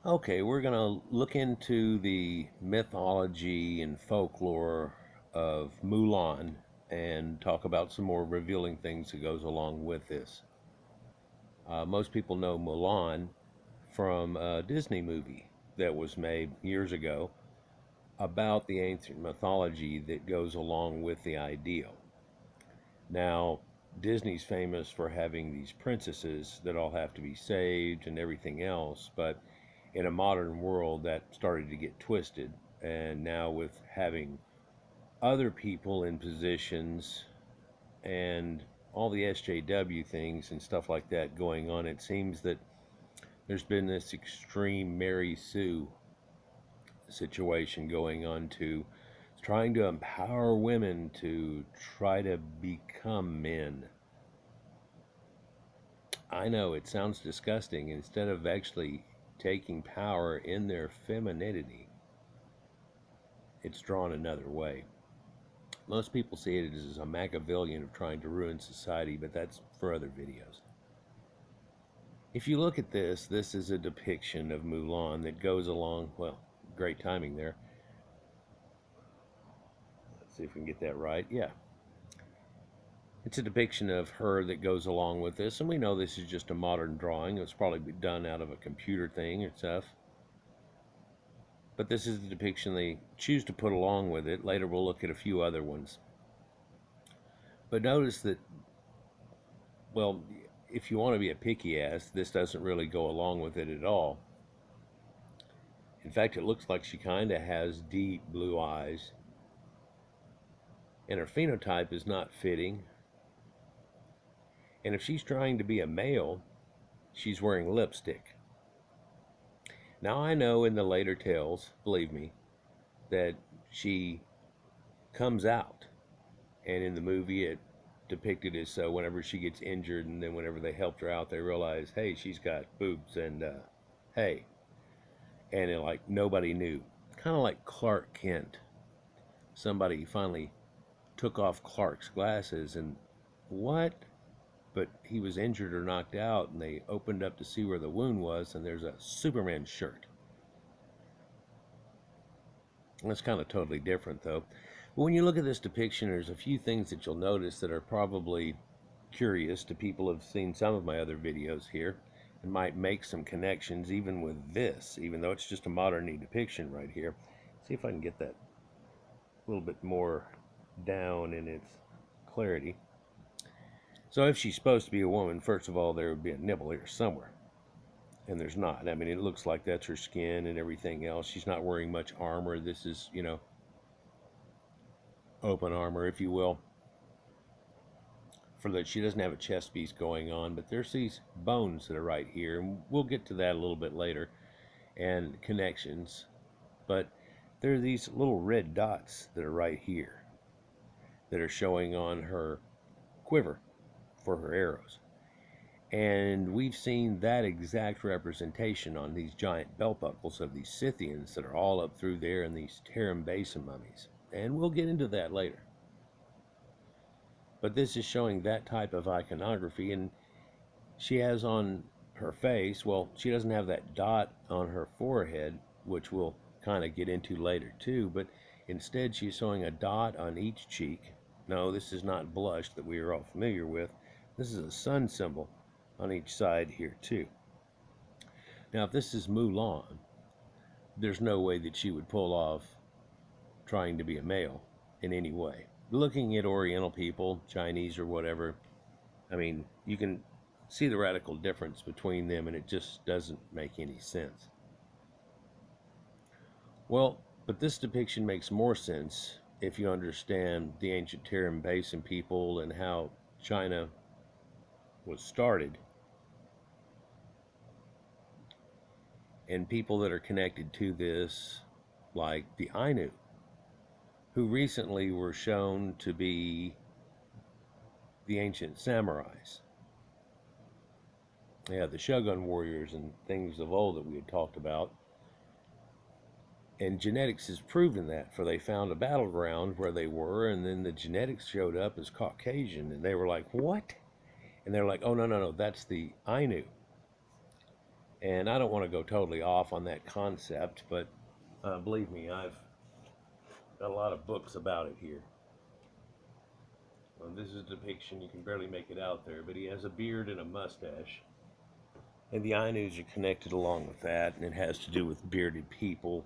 Okay, we're going to look into the mythology and folklore of Mulan and talk about some more revealing things that goes along with this. Most people know Mulan from a Disney movie that was made years ago about the ancient mythology that goes along with the ideal. Now, Disney's famous for having these princesses that all have to be saved and everything else, but in a modern world that started to get twisted, and now with having other people in positions and all the SJW things and stuff like that going on, it seems that there's been this extreme Mary Sue situation going on to trying to empower women to try to become men. I know it sounds disgusting. Instead of actually taking power in their femininity, it's drawn another way. Most people see it as a Machiavellian of trying to ruin society, but that's for other videos. If you look at this is a depiction of Mulan that goes along, well, great timing there. Let's see if we can get that right. Yeah. It's a depiction of her that goes along with this, and we know this is just a modern drawing. It's probably done out of a computer thing or stuff. But this is the depiction they choose to put along with it. Later we'll look at a few other ones. But notice that, well, if you want to be a picky ass, this doesn't really go along with it at all. In fact, it looks like she kind of has deep blue eyes. And her phenotype is not fitting. And if she's trying to be a male, she's wearing lipstick. Now I know in the later tales, believe me, that she comes out. And in the movie it depicted as so whenever she gets injured, and then whenever they helped her out, they realized, hey, she's got boobs, and hey. And it, like, nobody knew. Kind of like Clark Kent. Somebody finally took off Clark's glasses, and what? But he was injured or knocked out, and they opened up to see where the wound was, and there's a Superman shirt. That's kind of totally different, though. But when you look at this depiction, there's a few things that you'll notice that are probably curious to people who have seen some of my other videos here, and might make some connections even with this, even though it's just a modern depiction right here. See if I can get that a little bit more down in its clarity. So if she's supposed to be a woman, first of all, there would be a nipple here somewhere. And there's not. I mean, it looks like that's her skin and everything else. She's not wearing much armor. This is, open armor, if you will. For that, she doesn't have a chest piece going on, but there's these bones that are right here, and we'll get to that a little bit later, and connections. But there are these little red dots that are right here that are showing on her quiver for her arrows. And we've seen that exact representation on these giant belt buckles of these Scythians that are all up through there, and these Tarim Basin mummies. And we'll get into that later. But this is showing that type of iconography, and she has on her face, well, she doesn't have that dot on her forehead, which we'll kind of get into later too, but instead she's showing a dot on each cheek. No, this is not blush that we are all familiar with. This is a sun symbol on each side here too. Now, if this is Mulan, there's no way that she would pull off trying to be a male in any way. Looking at Oriental people, Chinese or whatever, I mean, you can see the radical difference between them, and it just doesn't make any sense. Well, but this depiction makes more sense if you understand the ancient Tarim Basin people and how China was started, and people that are connected to this, like the Ainu, who recently were shown to be the ancient samurais. Yeah, the Shogun warriors and things of old that we had talked about. And genetics has proven that, for they found a battleground where they were, and then the genetics showed up as Caucasian, and they were like, what? And they're like, oh, no, that's the Ainu. And I don't want to go totally off on that concept, but believe me, I've got a lot of books about it here. Well, this is a depiction. You can barely make it out there, but he has a beard and a mustache. And the Ainus are connected along with that, and it has to do with bearded people,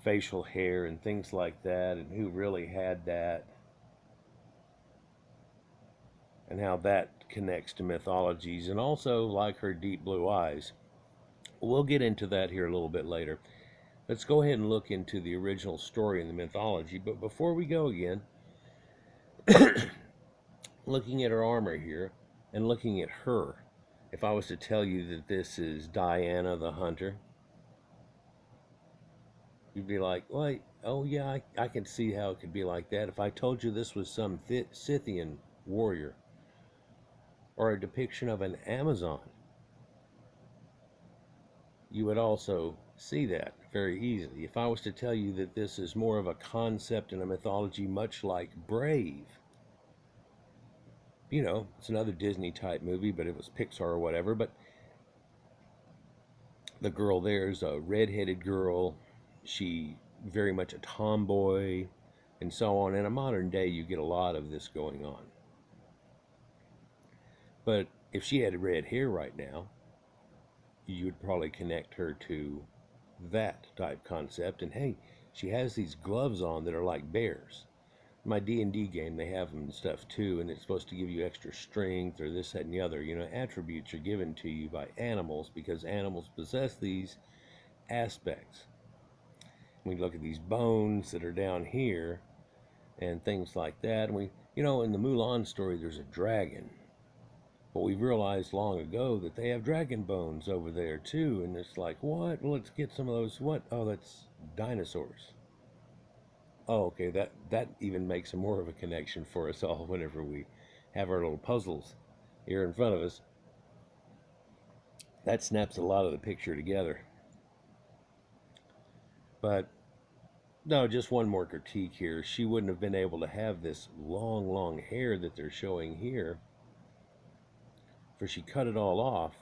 facial hair, and things like that, and who really had that, and how that connects to mythologies, and also like her deep blue eyes. We'll get into that here a little bit later. Let's go ahead and look into the original story and the mythology. But before we go again, looking at her armor here and looking at her, if I was to tell you that this is Diana the Hunter, you'd be like, wait, oh yeah, I can see how it could be like that. If I told you this was some Scythian warrior or a depiction of an Amazon, you would also see that very easily. If I was to tell you that this is more of a concept in a mythology much like Brave, you know, it's another Disney type movie, but it was Pixar or whatever, but the girl there's a red-headed girl. She very much a tomboy and so on. In a modern day, you get a lot of this going on. But if she had red hair right now, you would probably connect her to that type concept. And hey, she has these gloves on that are like bears. My D&D game, they have them and stuff too, and it's supposed to give you extra strength or this, that, and the other. You know, attributes are given to you by animals because animals possess these aspects. We look at these bones that are down here and things like that. And you know, in the Mulan story, there's a dragon. But we realized long ago that they have dragon bones over there too. And it's like, what? Well, let's get some of those. What? Oh, that's dinosaurs. Oh, okay. That even makes more of a connection for us all whenever we have our little puzzles here in front of us. That snaps a lot of the picture together. But no, just one more critique here. She wouldn't have been able to have this long, long hair that they're showing here, for she cut it all off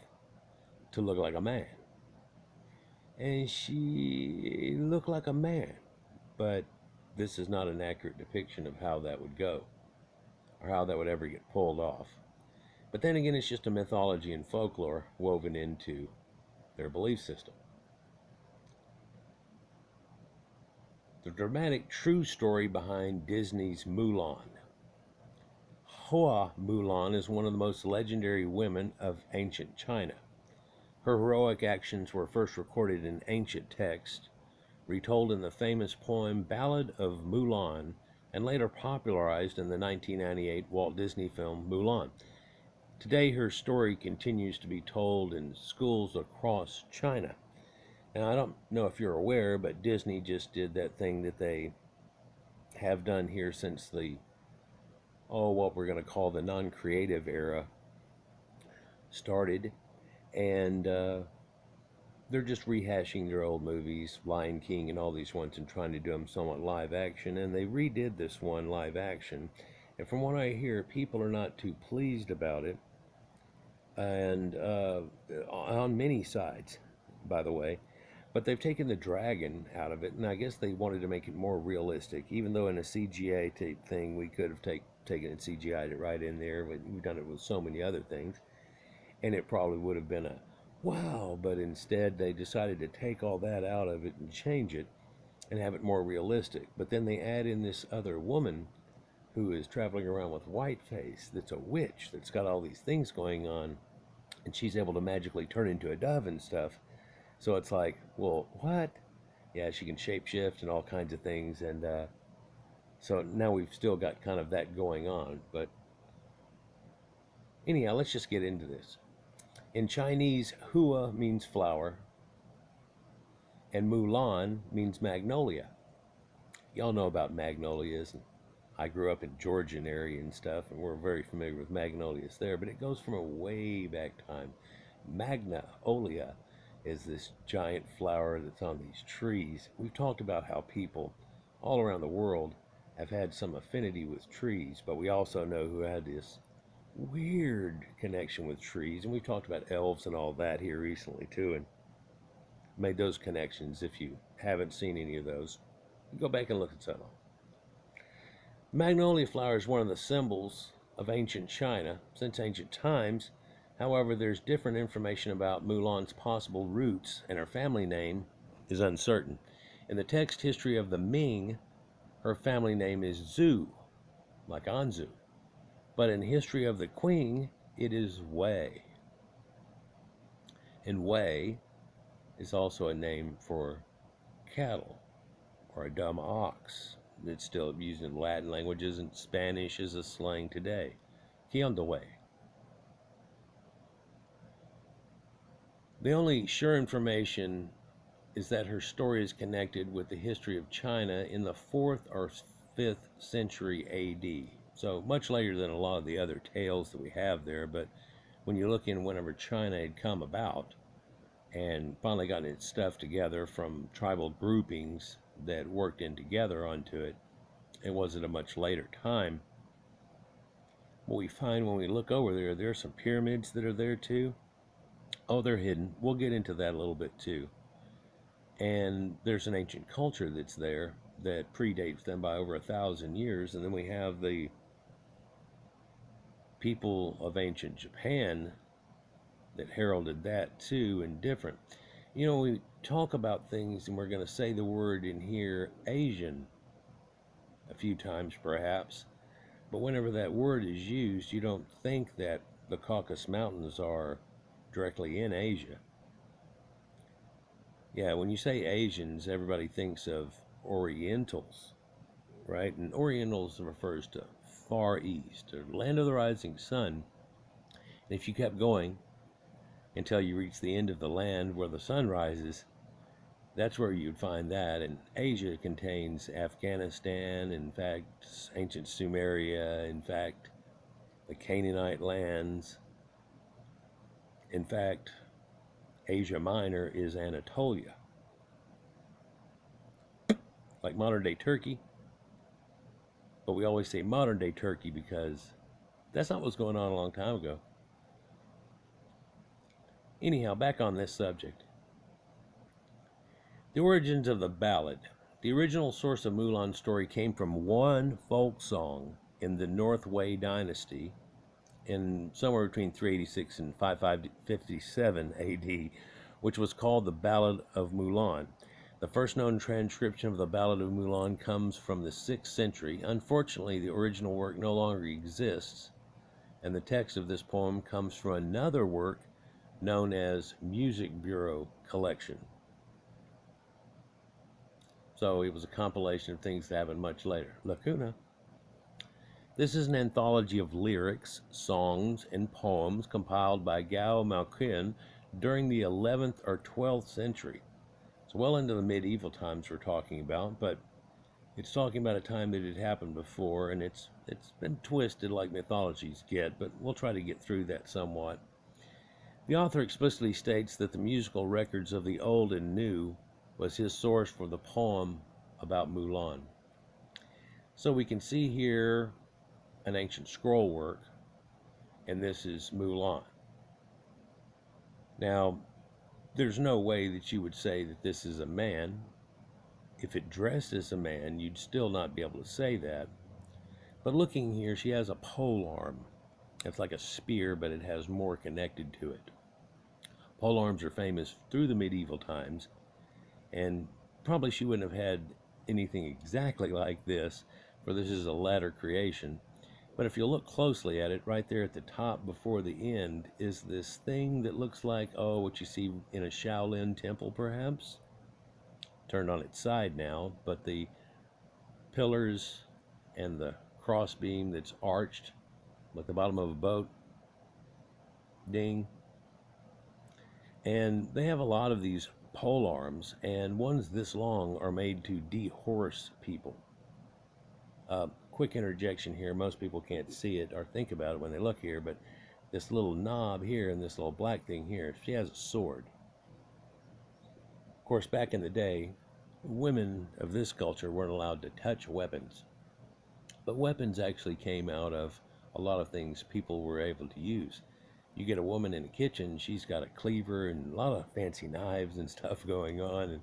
to look like a man. And she looked like a man, but this is not an accurate depiction of how that would go or how that would ever get pulled off. But then again, it's just a mythology and folklore woven into their belief system. The dramatic true story behind Disney's Mulan. Hua Mulan is one of the most legendary women of ancient China. Her heroic actions were first recorded in ancient texts, retold in the famous poem Ballad of Mulan, and later popularized in the 1998 Walt Disney film Mulan. Today, her story continues to be told in schools across China. Now, I don't know if you're aware, but Disney just did that thing that they have done here since the, what we're going to call the non-creative era started. And they're just rehashing their old movies, Lion King and all these ones, and trying to do them somewhat live action. And they redid this one live action. And from what I hear, people are not too pleased about it. And on many sides, by the way. But they've taken the dragon out of it, and I guess they wanted to make it more realistic. Even though in a CGI type thing, we could have taken it CGI'd it right in there, but we've done it with so many other things, and it probably would have been a wow. But instead, they decided to take all that out of it and change it and have it more realistic. But then they add in this other woman who is traveling around with white face. That's a witch that's got all these things going on, and she's able to magically turn into a dove and stuff. So it's like, well, what? Yeah, she can shapeshift and all kinds of things. And so now we've still got kind of that going on. But anyhow, let's just get into this. In Chinese, Hua means flower, and Mulan means magnolia. Y'all know about magnolias. And I grew up in Georgian area and stuff, and we're very familiar with magnolias there. But it goes from a way back time. Magnolia is this giant flower that's on these trees. We've talked about how people all around the world have had some affinity with trees, but we also know who had this weird connection with trees. And we've talked about elves and all that here recently too, and made those connections. If you haven't seen any of those, go back and look at some. Magnolia flower is one of the symbols of ancient China since ancient times. However, there's different information about Mulan's possible roots, and her family name is uncertain. In the text history of the Ming, her family name is Zhu, like Anzu. But in history of the Qing, it is Wei. And Wei is also a name for cattle or a dumb ox. It's still used in Latin languages, and Spanish is a slang today. ¿Qué Wei? The only sure information is that her story is connected with the history of China in the 4th or 5th century AD. So much later than a lot of the other tales that we have there, but when you look in whenever China had come about and finally gotten its stuff together from tribal groupings that worked in together onto it, it was at a much later time. What we find when we look over there are some pyramids that are there too. Oh, they're hidden. We'll get into that a little bit too. And there's an ancient culture that's there that predates them by over 1,000 years. And then we have the people of ancient Japan that heralded that too, and different. You know, we talk about things, and we're going to say the word in here, Asian, a few times perhaps. But whenever that word is used, you don't think that the Caucasus Mountains are directly in Asia. Yeah, when you say Asians, everybody thinks of Orientals, right? And Orientals refers to Far East, or land of the rising sun. And if you kept going until you reach the end of the land where the sun rises, that's where you'd find that. And Asia contains Afghanistan, in fact, ancient Sumeria, in fact, the Canaanite lands. In fact, Asia Minor is Anatolia, like modern day Turkey. But we always say modern day Turkey because that's not what's going on a long time ago. Anyhow, back on this subject. The origins of the ballad. The original source of Mulan's story came from one folk song in the North Wei dynasty in somewhere between 386 and 557 AD, which was called the Ballad of Mulan. The first known transcription of the Ballad of Mulan comes from the 6th century. Unfortunately, the original work no longer exists, and the text of this poem comes from another work known as Music Bureau Collection. So it was a compilation of things that happened much later. Lacuna. This is an anthology of lyrics, songs, and poems compiled by Gao Maoqian during the 11th or 12th century. It's well into the medieval times we're talking about, but it's talking about a time that had happened before, and it's been twisted like mythologies get, but we'll try to get through that somewhat. The author explicitly states that the musical records of the old and new was his source for the poem about Mulan. So we can see here an ancient scroll work, and this is Mulan. Now, there's no way that you would say that this is a man. If it dressed as a man, you'd still not be able to say that. But looking here, she has a pole arm. It's like a spear, but it has more connected to it. Pole arms are famous through the medieval times, and probably she wouldn't have had anything exactly like this, for this is a latter creation. But if you look closely at it, right there at the top before the end is this thing that looks like, oh, what you see in a Shaolin temple perhaps. Turned on its side now, but the pillars and the crossbeam that's arched like the bottom of a boat. Ding. And they have a lot of these pole arms, and ones this long are made to dehorse people. Quick interjection here, most people can't see it or think about it when they look here, but this little knob here and this little black thing here, she has a sword. Of course, back in the day, women of this culture weren't allowed to touch weapons, but weapons actually came out of a lot of things people were able to use. You get a woman in the kitchen, she's got a cleaver and a lot of fancy knives and stuff going on, and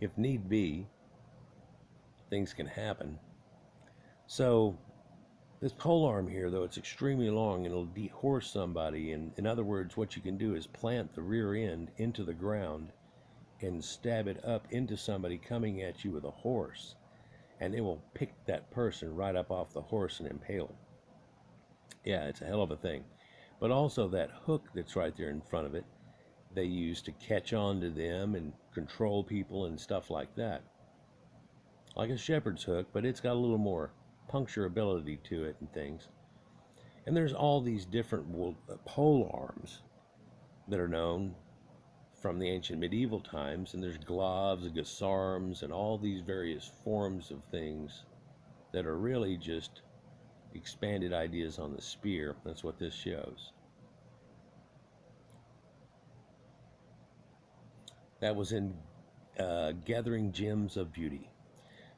if need be, things can happen. So this pole arm here, though it's extremely long and it'll dehorse somebody, and in other words, what you can do is plant the rear end into the ground and stab it up into somebody coming at you with a horse, and it will pick that person right up off the horse and impale them. Yeah, it's a hell of a thing. But also that hook that's right there in front of it, they use to catch on to them and control people and stuff like that. Like a shepherd's hook, but it's got a little more puncturability to it and things. And there's all these different pole arms that are known from the ancient medieval times, and there's gloves and guisarms and all these various forms of things that are really just expanded ideas on the spear. That's what this shows. That was in Gathering Gems of Beauty.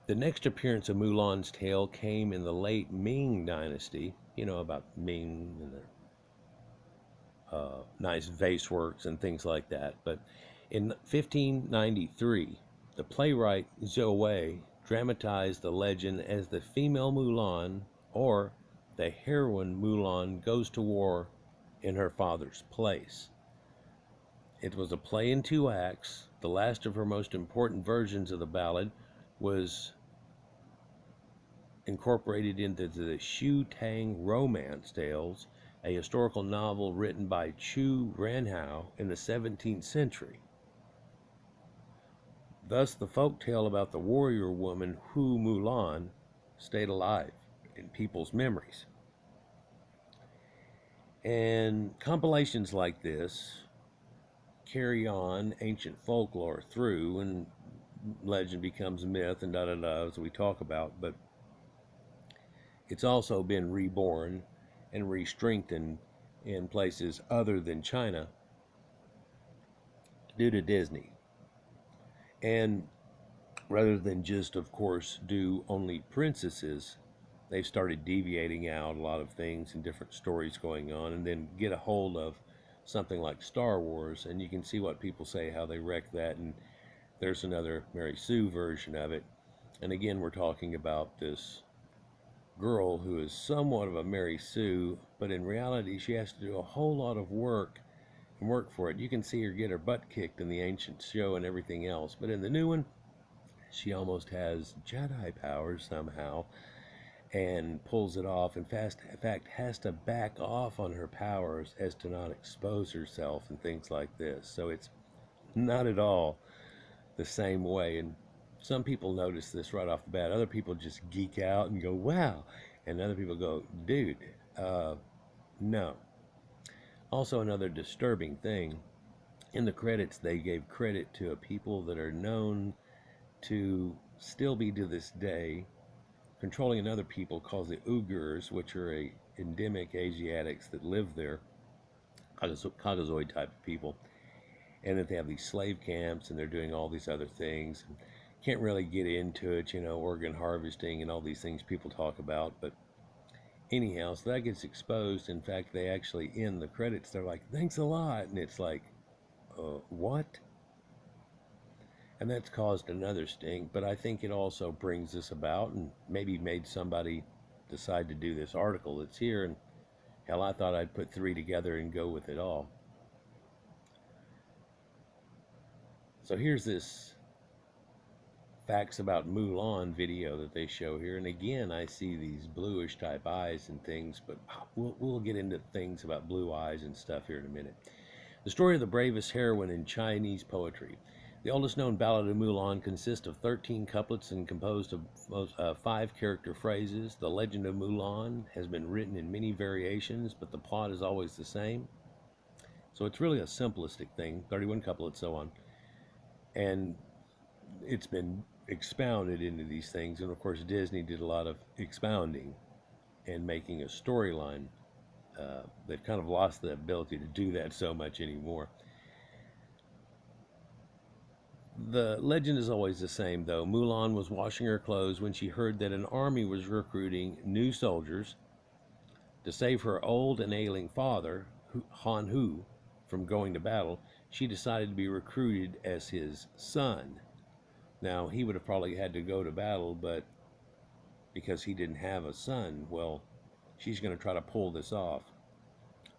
The next appearance of Mulan's tale came in the late Ming dynasty. You know about Ming and their nice vase works and things like that. But in 1593, the playwright Zhou Wei dramatized the legend as the Female Mulan, or the Heroine Mulan goes to war in her father's place. It was a play in 2 acts. The last of her most important versions of the ballad was incorporated into the Shu Tang Romance Tales, a historical novel written by Chu Renhao in the 17th century. Thus, the folk tale about the warrior woman Hua Mulan stayed alive in people's memories. And compilations like this carry on ancient folklore through, and legend becomes myth and da-da-da, as we talk about, but it's also been reborn and re-strengthened in places other than China due to Disney. And rather than just, of course, do only princesses, they've started deviating out a lot of things and different stories going on, and then get a hold of something like Star Wars, and you can see what people say, how they wreck that, and there's another Mary Sue version of it. And again, we're talking about this girl who is somewhat of a Mary Sue, but in reality she has to do a whole lot of work and work for it. You can see her get her butt kicked in the ancient show and everything else, but in the new one, she almost has Jedi powers somehow and pulls it off. In fact, has to back off on her powers as to not expose herself and things like this. So it's not at all the same way. And some people notice this right off the bat. Other people just geek out and go, wow. And other people go, dude, no. Also, another disturbing thing, in the credits, they gave credit to a people that are known to still be to this day controlling another people called the Uyghurs, which are a endemic Asiatics that live there, Caucasoid type of people, and that they have these slave camps and they're doing all these other things. Can't really get into it, organ harvesting and all these things people talk about, but anyhow, so that gets exposed. In fact, they actually, in the credits, they're like, thanks a lot, and it's like, what? And that's caused another stink, but I think it also brings this about and maybe made somebody decide to do this article that's here, and hell, I thought I'd put 3 together and go with it all. So here's this facts about Mulan video that they show here, and again, I see these bluish type eyes and things, but we'll get into things about blue eyes and stuff here in a minute. The story of the bravest heroine in Chinese poetry. The oldest known ballad of Mulan consists of 13 couplets and composed of 5 character phrases. The legend of Mulan has been written in many variations, but the plot is always the same. So it's really a simplistic thing, 31 couplets, so on. And it's been expounded into these things, and of course Disney did a lot of expounding and making a storyline. They've kind of lost the ability to do that so much anymore. The legend is always the same, though. Mulan was washing her clothes when she heard that an army was recruiting new soldiers To save her old and ailing father, Han Hu, from going to battle, she decided to be recruited as his son. Now, he would have probably had to go to battle, but because he didn't have a son, well, she's going to try to pull this off.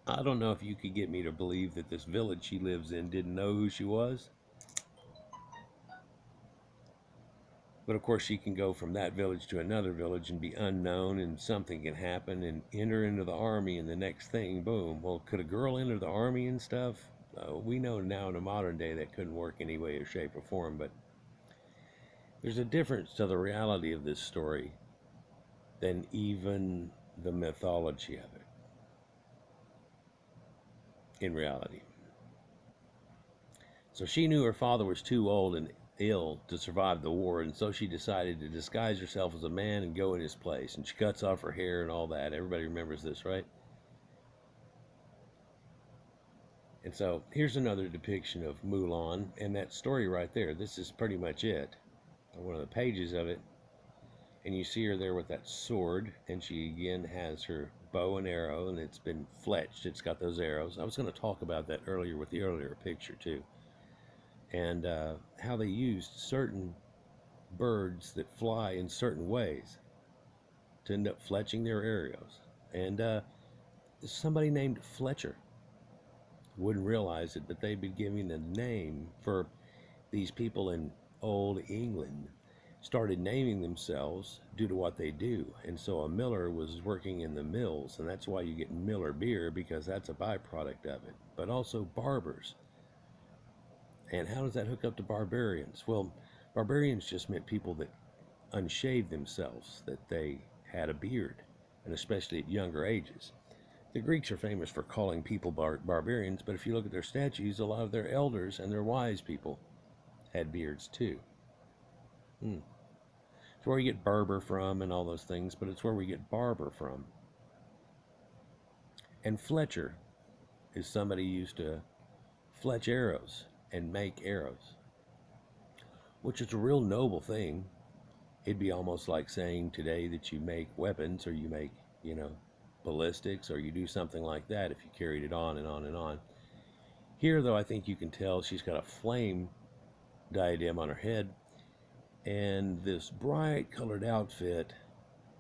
I don't know if you could get me to believe that this village she lives in didn't know who she was. But of course, she can go from that village to another village and be unknown, and something can happen and enter into the army, and the next thing, boom. Well, could a girl enter the army and stuff? We know now in the modern day that couldn't work any way or shape or form, but there's a difference to the reality of this story than even the mythology of it in reality. So she knew her father was too old and ill to survive the war, and so she decided to disguise herself as a man and go in his place. And she cuts off her hair and all that. Everybody remembers this, right? And so here's another depiction of Mulan, and that story right there. This is pretty much it. One of the pages of it. And you see her there with that sword, and she again has her bow and arrow, and it's been fletched. It's got those arrows. I was going to talk about that earlier with the earlier picture too. And how they used certain birds that fly in certain ways to end up fletching their arrows. And somebody named Fletcher wouldn't realize it, but they'd been giving a name for these people in old England. Started naming themselves due to what they do. And so a miller was working in the mills, and that's why you get Miller beer, because that's a byproduct of it. But also barbers. And how does that hook up to barbarians? Well, barbarians just meant people that unshaved themselves, that they had a beard, and especially at younger ages. The Greeks are famous for calling people barbarians, but if you look at their statues, a lot of their elders and their wise people had beards too. It's where you get Berber from and all those things, but it's where we get barber from. And Fletcher is somebody who used to fletch arrows and make arrows, which is a real noble thing. It'd be almost like saying today that you make weapons, or you make, ballistics, or you do something like that if you carried it on and on and on. Here, though, I think you can tell she's got a flame diadem on her head, and this bright colored outfit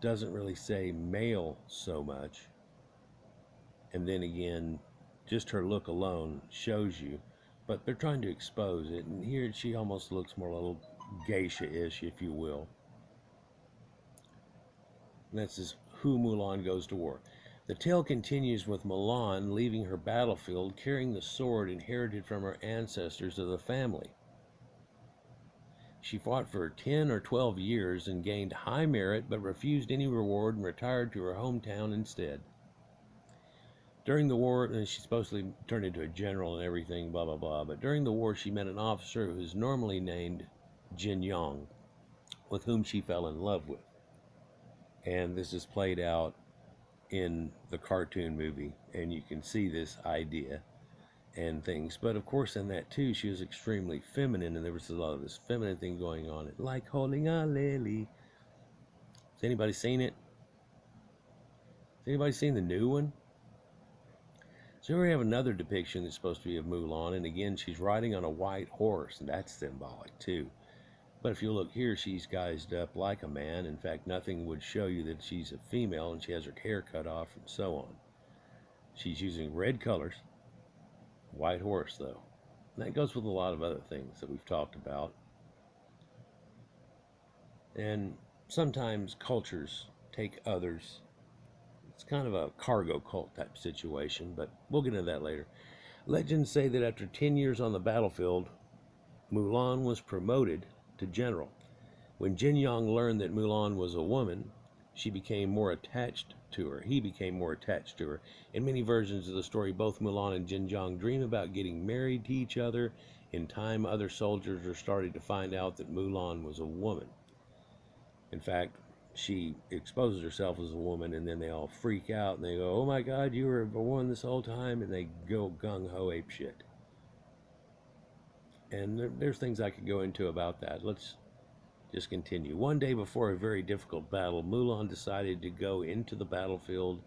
doesn't really say male so much. And then again, just her look alone shows you, but they're trying to expose it, and here she almost looks more a little geisha-ish, if you will. And that's as Hua Mulan goes to war. The tale continues with Mulan leaving her battlefield carrying the sword inherited from her ancestors of the family. She fought for 10 or 12 years and gained high merit, but refused any reward and retired to her hometown instead. During the war, and she supposedly turned into a general and everything, blah, blah, blah, but during the war she met an officer who is normally named Jin Yong, with whom she fell in love with. And this is played out in the cartoon movie, and you can see this idea and things. But of course in that too, she was extremely feminine, and there was a lot of this feminine thing going on, like holding a lily. Has anybody seen it? Has anybody seen the new one? So here we have another depiction that's supposed to be of Mulan, and again she's riding on a white horse, and that's symbolic too. But if you look here, she's guised up like a man. In fact, nothing would show you that she's a female, and she has her hair cut off and so on. She's using red colors, white horse though. And that goes with a lot of other things that we've talked about. And sometimes cultures take others. It's kind of a cargo cult type situation, but we'll get into that later. Legends say that after 10 years on the battlefield, Mulan was promoted to general. When Jin Yong learned that Mulan was a woman, he became more attached to her. In many versions of the story, both Mulan and Jin Yong dream about getting married to each other. In time, other soldiers are starting to find out that Mulan was a woman. In fact, she exposes herself as a woman, and then they all freak out, and they go, "Oh my God, you were a woman this whole time," and they go gung-ho ape shit. And there's things I could go into about that. Let's just continue. One day before a very difficult battle, Mulan decided to go into the battlefield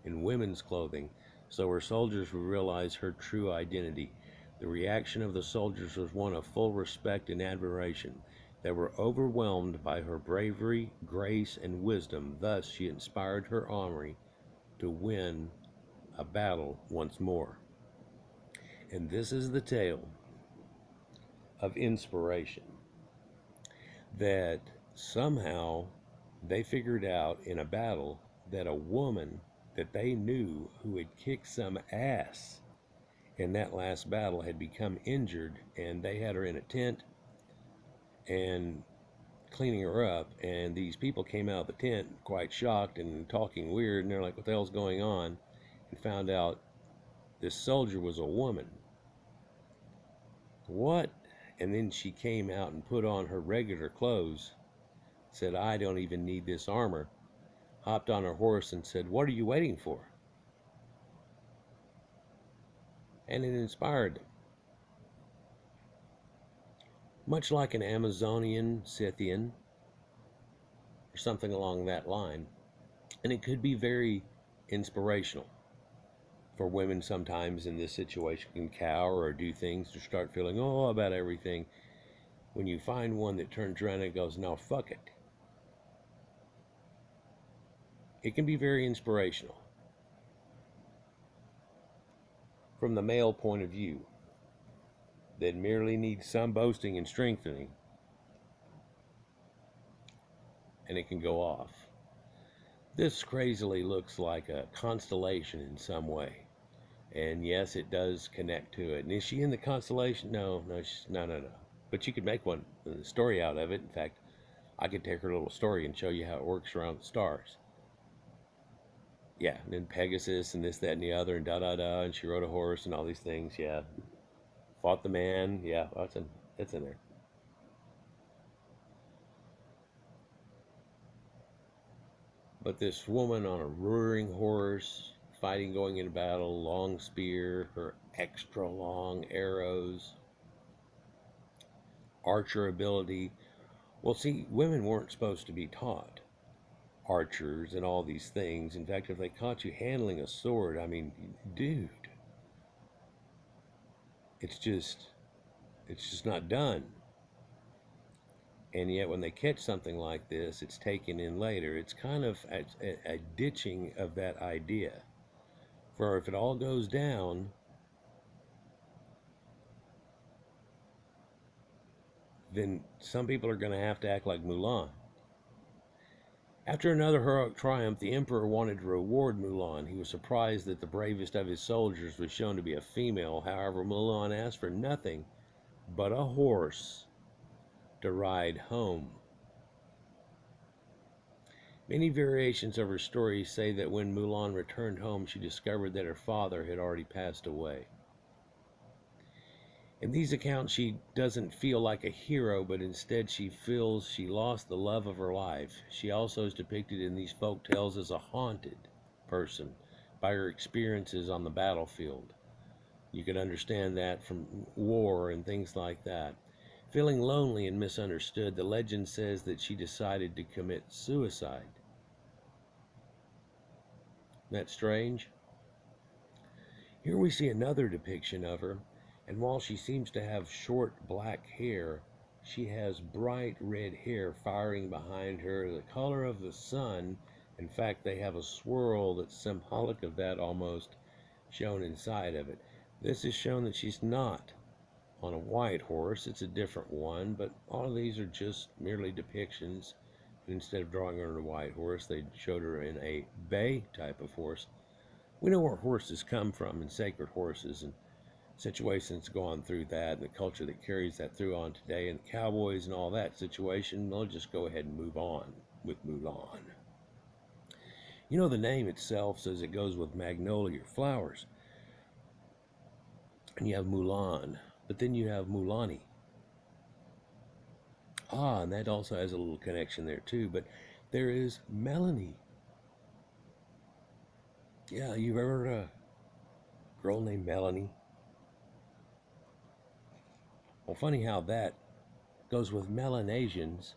in women's clothing so her soldiers would realize her true identity. The reaction of the soldiers was one of full respect and admiration. They were overwhelmed by her bravery, grace, and wisdom. Thus, she inspired her army to win a battle once more. And this is the tale of inspiration that somehow they figured out in a battle that a woman that they knew who had kicked some ass in that last battle had become injured, and they had her in a tent and cleaning her up, and these people came out of the tent quite shocked and talking weird, and they're like, what the hell's going on? And found out this soldier was a woman. What? And then she came out and put on her regular clothes, said, I don't even need this armor, hopped on her horse and said, what are you waiting for? And it inspired them. Much like an Amazonian Scythian or something along that line. And it could be very inspirational for women sometimes in this situation, can cower or do things to start feeling, oh, about everything. When you find one that turns around and goes, no, fuck it. It can be very inspirational. From the male point of view, that merely needs some boasting and strengthening, and it can go off. This crazily looks like a constellation in some way. And yes, it does connect to it. And is she in the constellation? No. But you could make one story out of it. In fact, I could take her little story and show you how it works around the stars. Yeah, and then Pegasus and this, that, and the other, and da-da-da, and she rode a horse and all these things, yeah. Fought the man, yeah, that's in there. But this woman on a roaring horse, fighting, going into battle, long spear, her extra long arrows, archer ability. Well, see, women weren't supposed to be taught archers and all these things. In fact, if they caught you handling a sword, I mean, dude, it's just not done. And yet when they catch something like this, it's taken in later. It's kind of a ditching of that idea. For if it all goes down, then some people are going to have to act like Mulan. After another heroic triumph, the emperor wanted to reward Mulan. He was surprised that the bravest of his soldiers was shown to be a female. However, Mulan asked for nothing but a horse to ride home. Many variations of her story say that when Mulan returned home, she discovered that her father had already passed away. In these accounts, she doesn't feel like a hero, but instead she feels she lost the love of her life. She also is depicted in these folk tales as a haunted person by her experiences on the battlefield. You could understand that from war and things like that. Feeling lonely and misunderstood, the legend says that she decided to commit suicide. Isn't that strange? Here we see another depiction of her, and while she seems to have short black hair, she has bright red hair firing behind her, the color of the sun. In fact, they have a swirl that's symbolic of that almost shown inside of it. This is shown that she's not on a white horse, it's a different one, but all of these are just merely depictions. Instead of drawing her on a white horse, they showed her in a bay type of horse. We know where horses come from and sacred horses and situations gone through that and the culture that carries that through on today and cowboys and all that situation. They'll just go ahead and move on with Mulan. You know, the name itself says it goes with magnolia flowers. And you have Mulan, but then you have Mulani. And that also has a little connection there too, but there is Melanie. Yeah, you've ever heard a girl named Melanie? Well, funny how that goes with Melanesians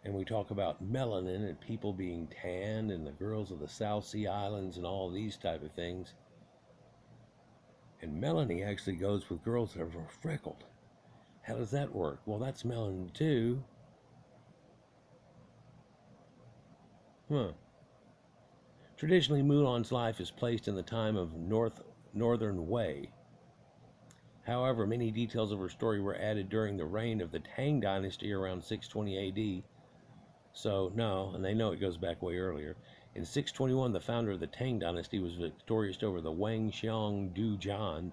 And we talk about melanin and people being tanned and the girls of the South Sea Islands and all these type of things. And melanin actually goes with girls that are freckled. How does that work? Well, that's melanin too. Huh. Traditionally, Mulan's life is placed in the time of Northern Wei. However, many details of her story were added during the reign of the Tang Dynasty around 620 AD. So, no, and they know it goes back way earlier. In 621, the founder of the Tang Dynasty was victorious over the Wang Xiang Du Jian,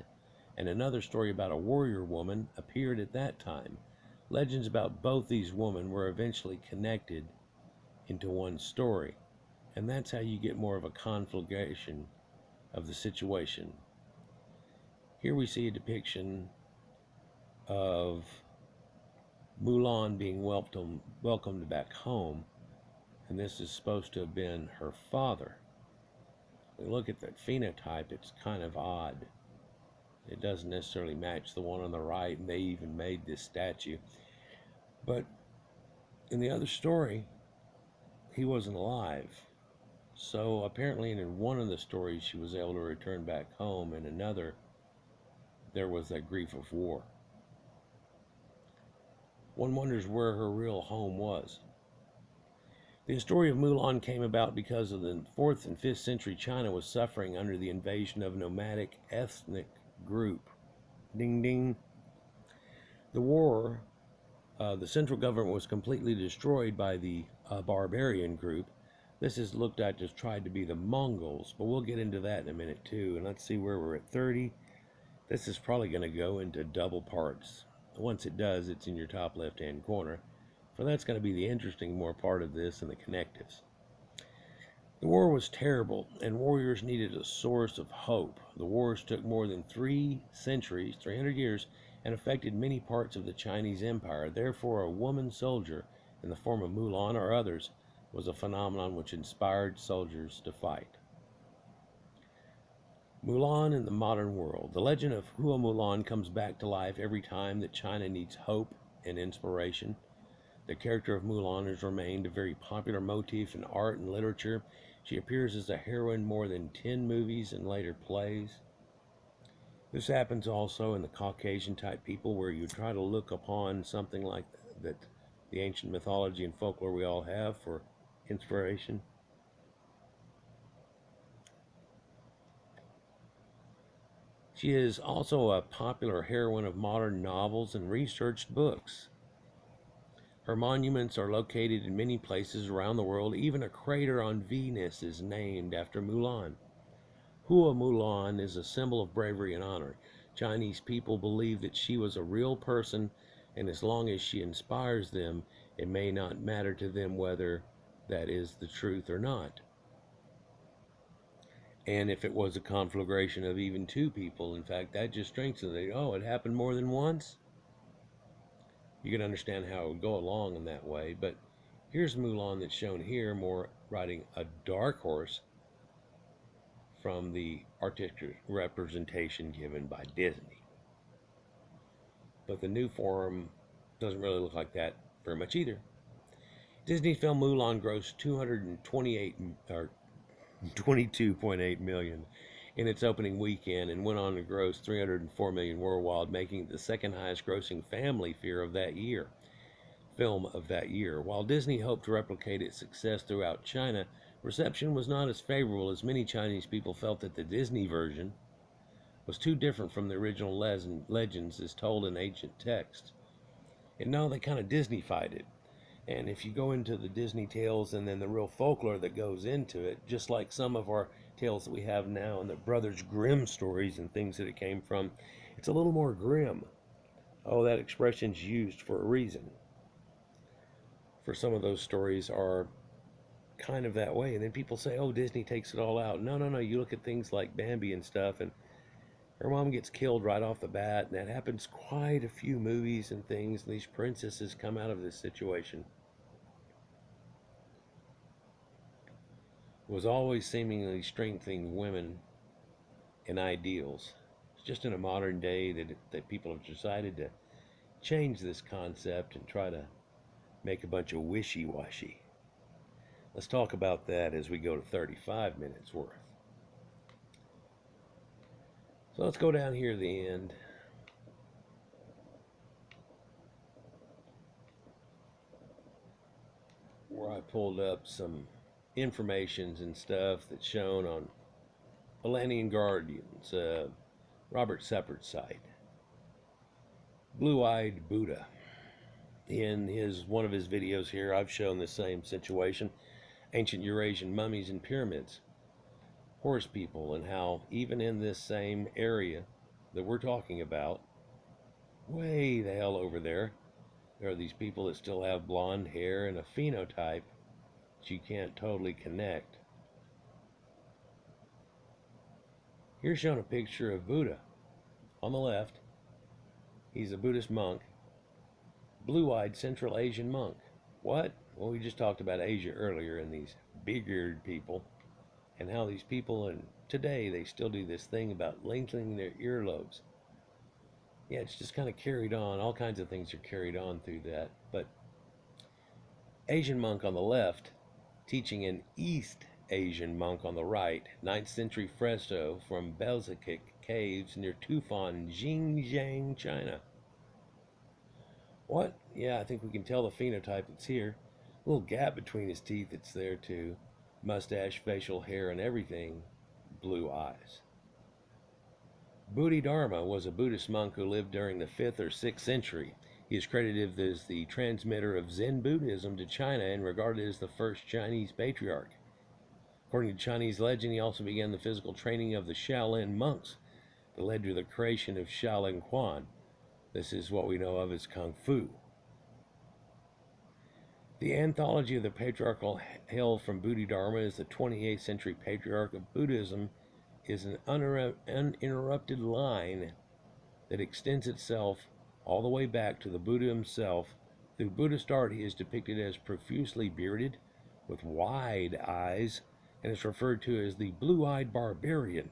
and another story about a warrior woman appeared at that time. Legends about both these women were eventually connected into one story, and that's how you get more of a conflagration of the situation. Here we see a depiction of Mulan being welcomed back home, and this is supposed to have been her father. We look at that phenotype, it's kind of odd. It doesn't necessarily match the one on the right, and they even made this statue. But in the other story, he wasn't alive. So apparently in one of the stories she was able to return back home, in another there was that grief of war. One wonders where her real home was. The story of Mulan came about because of the 4th and 5th century China was suffering under the invasion of a nomadic ethnic group. Ding ding. The war, the central government was completely destroyed by the barbarian group. This is looked at as tried to be the Mongols, but we'll get into that in a minute too. And let's see where we're at 30. This is probably going to go into double parts. Once it does, it's in your top left-hand corner. For that's going to be the interesting more part of this and the connectives. The war was terrible, and warriors needed a source of hope. The wars took more than 3 centuries, 300 years, and affected many parts of the Chinese Empire. Therefore, a woman soldier, in the form of Mulan or others, was a phenomenon which inspired soldiers to fight. Mulan in the modern world. The legend of Hua Mulan comes back to life every time that China needs hope and inspiration. The character of Mulan has remained a very popular motif in art and literature. She appears as a heroine in more than 10 movies and later plays. This happens also in the Caucasian type people, where you try to look upon something like that, the ancient mythology and folklore we all have, for inspiration. She is also a popular heroine of modern novels and researched books. Her monuments are located in many places around the world. Even a crater on Venus is named after Mulan. Hua Mulan is a symbol of bravery and honor. Chinese people believe that she was a real person, and as long as she inspires them, it may not matter to them whether that is the truth or not. And if it was a conflagration of even 2 people, in fact, that just strengthens it. Oh, it happened more than once? You can understand how it would go along in that way. But here's Mulan that's shown here, more riding a dark horse from the artistic representation given by Disney. But the new form doesn't really look like that very much either. Disney film Mulan grossed 22.8 million in its opening weekend and went on to gross 304 million worldwide, making it the second highest grossing family film of that year. While Disney hoped to replicate its success throughout China, reception was not as favorable, as many Chinese people felt that the Disney version was too different from the original legends as told in ancient texts. And now they kind of Disney-fied it. And if you go into the Disney tales and then the real folklore that goes into it, just like some of our tales that we have now and the Brothers Grimm stories and things that it came from, it's a little more grim. Oh, that expression's used for a reason. For some of those stories are kind of that way. And then people say, oh, Disney takes it all out. No, no, no. You look at things like Bambi and stuff, and her mom gets killed right off the bat, and that happens quite a few movies and things. And these princesses come out of this situation. It was always seemingly strengthening women and ideals. It's just in a modern day that people have decided to change this concept and try to make a bunch of wishy-washy. Let's talk about that as we go to 35 minutes worth. So let's go down here to the end. Where I pulled up some informations and stuff that's shown on Atlantean Guardians, Robert Seppard's site. Blue-eyed Buddha. In one of his videos here, I've shown the same situation. Ancient Eurasian mummies and pyramids. Horse people, and how even in this same area that we're talking about, way the hell over there are these people that still have blonde hair and a phenotype that you can't totally connect. Here's shown a picture of Buddha. On the left, he's a Buddhist monk, blue-eyed Central Asian monk. What? Well, we just talked about Asia earlier and these big-eared people, and how these people, and today they still do this thing about lengthening their earlobes. Yeah, it's just kind of carried on. All kinds of things are carried on through that. But Asian monk on the left, teaching an East Asian monk on the right, 9th century fresco from Belzakik caves near Tufan, Xinjiang, China. What? Yeah, I think we can tell the phenotype that's here. A little gap between his teeth that's there too. Mustache, facial hair, and everything. Blue eyes. Budi Dharma was a Buddhist monk who lived during the 5th or 6th century. He is credited as the transmitter of Zen Buddhism to China and regarded as the first Chinese patriarch. According to Chinese legend, he also began the physical training of the Shaolin monks that led to the creation of Shaolin Quan. This is what we know of as Kung Fu. The anthology of the patriarchal hail from Budi Dharma is the 28th century patriarch of Buddhism, is an uninterrupted line that extends itself all the way back to the Buddha himself. Through Buddhist art, he is depicted as profusely bearded, with wide eyes, and is referred to as the blue-eyed barbarian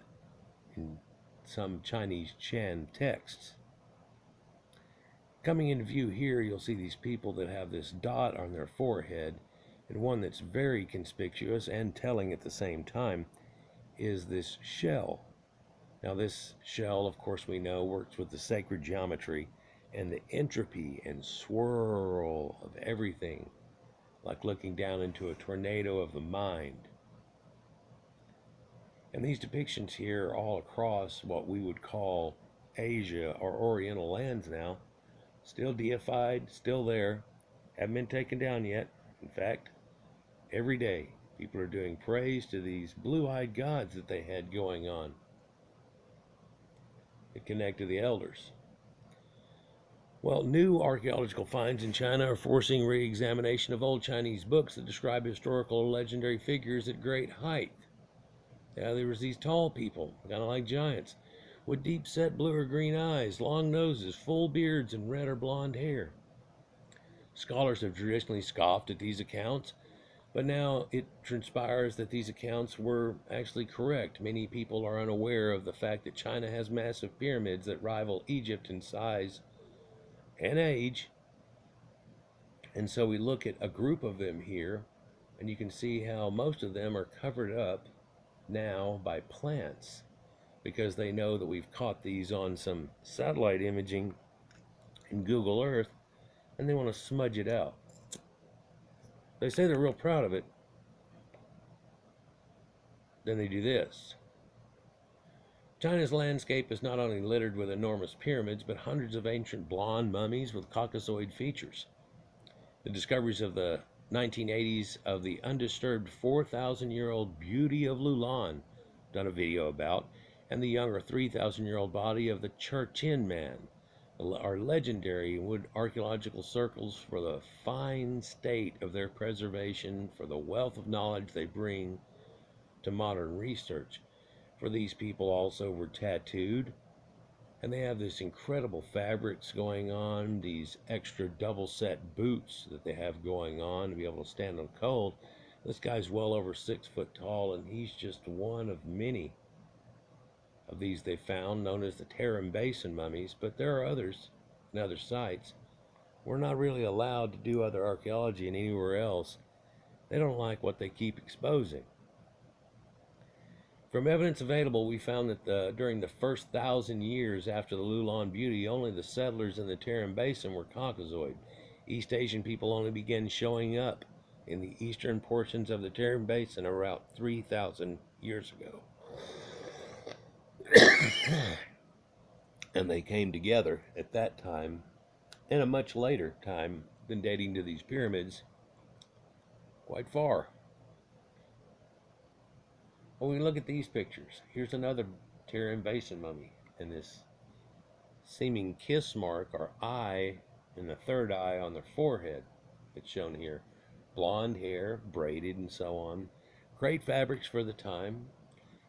in some Chinese Chan texts. Coming into view here, you'll see these people that have this dot on their forehead, and one that's very conspicuous and telling at the same time is this shell. Now this shell, of course we know, works with the sacred geometry and the entropy and swirl of everything, like looking down into a tornado of the mind. And these depictions here all across what we would call Asia or Oriental lands now, still deified, still there, haven't been taken down yet. In fact, every day people are doing praise to these blue-eyed gods that they had going on that connect to the elders. Well, new archaeological finds in China are forcing re-examination of old Chinese books that describe historical or legendary figures at great height. Yeah, there was these tall people, kind of like giants, with deep-set blue or green eyes, long noses, full beards, and red or blonde hair. Scholars have traditionally scoffed at these accounts, but now it transpires that these accounts were actually correct. Many people are unaware of the fact that China has massive pyramids that rival Egypt in size and age. And so we look at a group of them here, and you can see how most of them are covered up now by plants, because they know that we've caught these on some satellite imaging in Google Earth, and they want to smudge it out. They say they're real proud of it. Then they do this. China's landscape is not only littered with enormous pyramids, but hundreds of ancient blonde mummies with Caucasoid features. The discoveries of the 1980s of the undisturbed 4,000-year-old beauty of Lulan, done a video about, and the younger 3,000-year-old body of the Charchin man are legendary in wood archaeological circles for the fine state of their preservation, for the wealth of knowledge they bring to modern research. For these people also were tattooed, and they have this incredible fabrics going on, these extra double set boots that they have going on to be able to stand on cold. This guy's well over 6 foot tall, and he's just one of many of these they found, known as the Tarim Basin mummies, but there are others in other sites. We're not really allowed to do other archaeology in anywhere else. They don't like what they keep exposing. From evidence available, we found that during the first 1,000 years after the Lulan Beauty, only the settlers in the Tarim Basin were Caucasoid. East Asian people only began showing up in the eastern portions of the Tarim Basin around 3,000 years ago. And they came together at that time, and a much later time than dating to these pyramids, quite far. When we look at these pictures, here's another Tarim Basin mummy, and this seeming kiss mark or eye and the third eye on their forehead that's shown here. Blonde hair, braided and so on. Great fabrics for the time.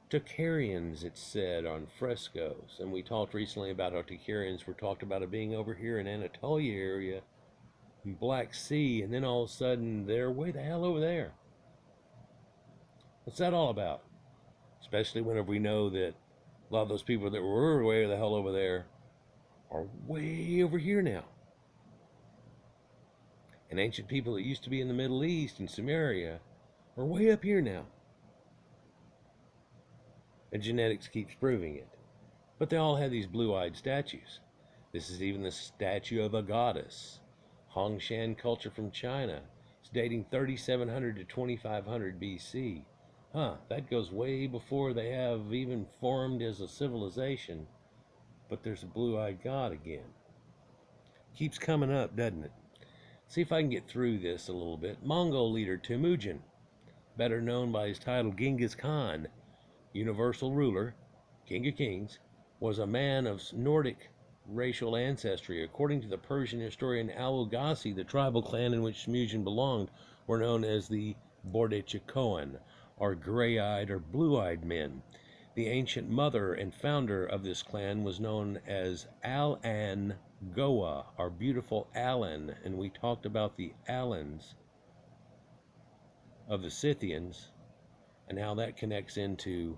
Tocharians, it's said, on frescoes. And we talked recently about how Tocharians were talked about it being over here in Anatolia area, in Black Sea, and then all of a sudden they're way the hell over there. What's that all about? Especially whenever we know that a lot of those people that were way the hell over there are way over here now. And ancient people that used to be in the Middle East and Samaria are way up here now. And genetics keeps proving it. But they all have these blue-eyed statues. This is even the statue of a goddess. Hongshan culture from China. It's dating 3700 to 2500 BC. That goes way before they have even formed as a civilization. But there's a blue-eyed god again. Keeps coming up, doesn't it? See if I can get through this a little bit. Mongol leader Temujin, better known by his title Genghis Khan, universal ruler, king of kings, was a man of Nordic racial ancestry. According to the Persian historian Al-Ugasi, the tribal clan in which Temujin belonged were known as the Bordechikoan, or gray-eyed or blue-eyed men. The ancient mother and founder of this clan was known as Al-An Goa, our beautiful Alan, and we talked about the Alans of the Scythians and how that connects into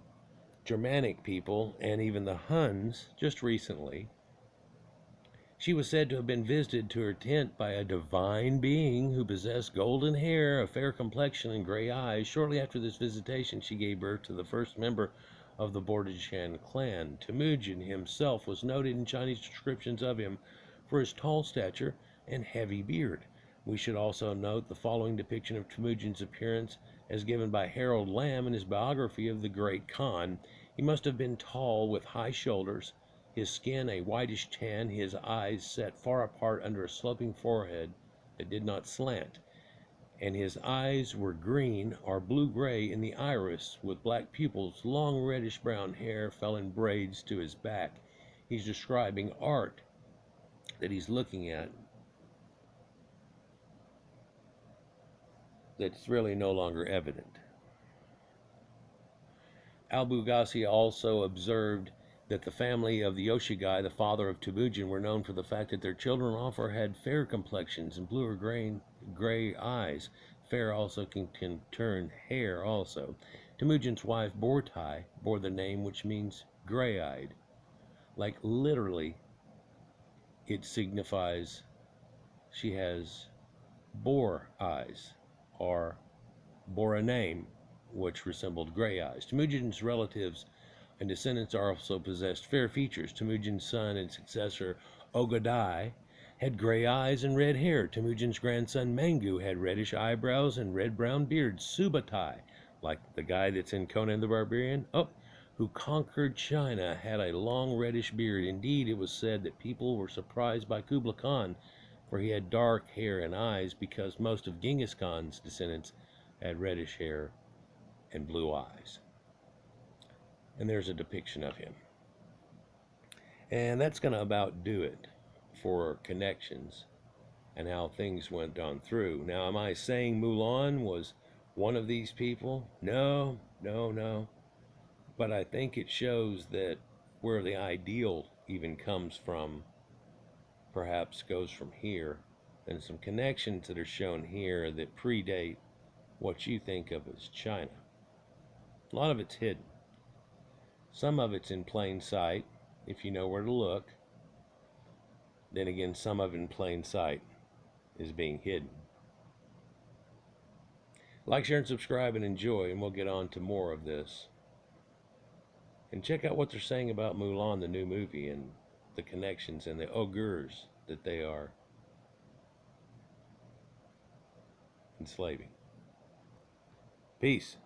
Germanic people and even the Huns just recently. She was said to have been visited to her tent by a divine being who possessed golden hair, a fair complexion, and gray eyes. Shortly after this visitation, she gave birth to the first member of the Bordechan clan. Temujin himself was noted in Chinese descriptions of him for his tall stature and heavy beard. We should also note the following depiction of Temujin's appearance as given by Harold Lamb in his biography of the Great Khan. He must have been tall with high shoulders, his skin a whitish tan, his eyes set far apart under a sloping forehead that did not slant, and his eyes were green or blue-gray in the iris, with black pupils. Long reddish-brown hair fell in braids to his back. He's describing art that he's looking at that's really no longer evident. Al-Bugasi also observed that the family of the Yoshigai, the father of Temujin, were known for the fact that their children often had fair complexions and blue or gray eyes. Fair also can turn hair also. Temujin's wife, Bortai, bore the name which means gray-eyed. Like literally, it signifies she has boar eyes, or bore a name which resembled gray eyes. Temujin's relatives and descendants also possessed fair features. Temujin's son and successor, Ogadai, had gray eyes and red hair. Temujin's grandson, Mangu, had reddish eyebrows and red-brown beard. Subutai, like the guy that's in Conan the Barbarian, who conquered China, had a long reddish beard. Indeed, it was said that people were surprised by Kublai Khan, for he had dark hair and eyes, because most of Genghis Khan's descendants had reddish hair and blue eyes. And there's a depiction of him. And that's going to about do it for connections and how things went on through. Now, am I saying Mulan was one of these people? No. But I think it shows that where the ideal even comes from, perhaps goes from here, and some connections that are shown here that predate what you think of as China. A lot of it's hidden. Some of it's in plain sight, if you know where to look. Then again, some of it in plain sight, is being hidden. Like, share, and subscribe and enjoy, and we'll get on to more of this. And check out what they're saying about Mulan, the new movie, and the connections and the ogres that they are enslaving. Peace.